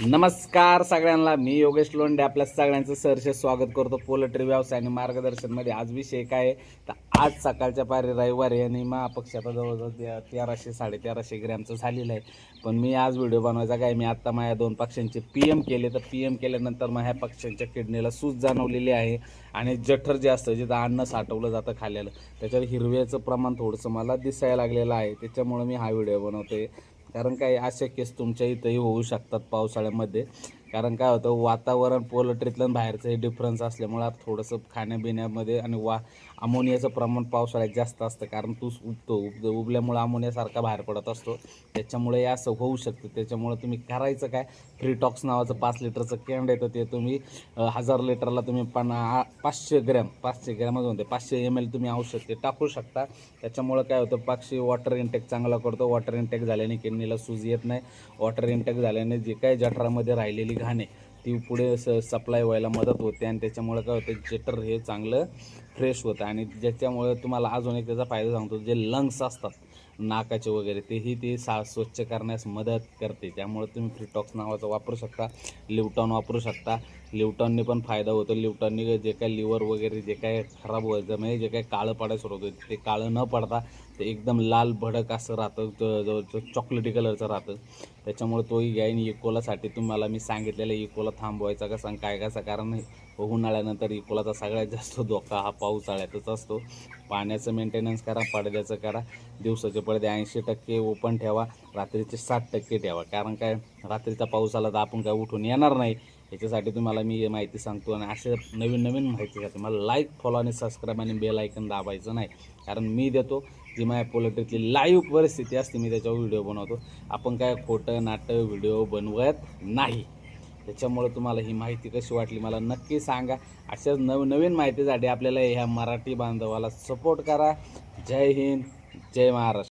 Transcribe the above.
नमस्कार सगळ्यांना, मी योगेश लोंढे आपल्या सगळ्यांचं सहर्ष स्वागत करतो पोल्ट्री व्यवसाय आणि मार्गदर्शनमध्ये. आज विषय काय आहे तर आज सकाळच्या पारी रविवारी आणि महापक्ष आता जवळजवळ 1300-1350 ग्रॅमचं झालेलं आहे. पण मी आज व्हिडिओ बनवायचा काय, मी आत्ता माझ्या 2 पक्ष्यांचे PM केले. तर PM केल्यानंतर माझ्या पक्ष्यांच्या किडनीला सूज जाणवलेली आहे आणि जठर जे असतं जिथं अन्न साठवलं जातं खाल्लेलं त्याच्यावर हिरव्याचं प्रमाण थोडंसं मला दिसायला लागलेलं आहे. त्याच्यामुळं मी हा व्हिडिओ बनवते. कारण काय अशा केस तुमच्या इथंही होऊ शकतात पावसाळ्यामध्ये. कारण काय होतं, वातावरण पोल्ट्रीतलं बाहेरचं हे डिफरन्स असल्यामुळं थोडंसं खाण्यापिण्यामध्ये आणि अमोनियाचं प्रमाण पावसाळ्यात जास्त असतं. कारण तूस उबल्यामुळं अमोनियासारखा बाहेर पडत असतो, त्याच्यामुळे हे असं होऊ शकतं. त्याच्यामुळं तुम्ही करायचं काय, फ्रीटॉक्स नावाचं 5 लिटरचं कॅन येतं, ते तुम्ही 1000 लिटरला तुम्ही 500 ग्रॅमच म्हणते 500 ml तुम्ही औषध ते टाकू शकता. त्याच्यामुळं काय होतं, पक्षी वॉटर इंटेक चांगला करतो. वॉटर इंटेक झाल्याने किडनीला सूज येत नाही. वॉटर इंटेक झाल्याने जे काही जठरामध्ये राहिलेली घाण आहे ती पुढे सप्लाय व्हायला मदत होते आणि त्याच्यामुळे काय होतं, जठर हे चांगलं फ्रेश होतं. आणि ज्याच्यामुळे तुम्हाला अजून एक त्याचा फायदा सांगतो, जे लंग्स असतात नाकाचे वगैरे तेही ते स्वच्छ करण्यास मदत करते. त्यामुळे तुम्ही फ्रीटॉक्स नावाचा वापरू शकता. लिवटॉन वापरू शकता. लिवटॉनने पण फायदा होतो. लिवटॉनने जे काही लिव्हर वगैरे जे काही खराब व्हायचं म्हणजे जे काही काळं पडायला सुरू होतं ते काळं न पडता ते एकदम लाल भडक असं राहतं, जवळजवळ चॉकलेटी कलरचं राहतं. त्याच्यामुळे तोही घ्यायन. इकोलासाठी तुम्हाला मी सांगितलेलं इकोला थांबवायचा कसा आणि काय कसा, कारण उन्हाळ्यानंतर इकोलाचा सगळ्यात जास्त धोका हा पावसाळ्यातच असतो. पाण्याचं मेंटेनन्स करा, पडद्याचं करा. दिवसाचे पडदे 80% ओपन ठेवा, रात्रीचे 60% ठेवा. कारण काय, रात्रीचा पाऊस आला तर आपण काय उठून येणार नाही. याच्यासाठी तुम्हाला मी ही माहिती सांगतो. आणि अशा नवीन नवीन माहितीसाठी मला लाईक, फॉलो आणि सबस्क्राईब आणि बेल आयकन दाबायचं नाही. कारण मी देतो जी माझ्या पोल्ट्रीतली लाईव्ह परिस्थिती असते मी त्याच्यावर व्हिडिओ बनवतो. आपण काय खोटं नाटक व्हिडिओ बनवत नाही. त्याच्यामुळे तुम्हाला ही माहिती कशी वाटली मला नक्की सांगा. अशाच नवीन माहितीसाठी आपल्याला ह्या मराठी बांधवाला सपोर्ट करा. जय हिंद, जय महाराष्ट्र.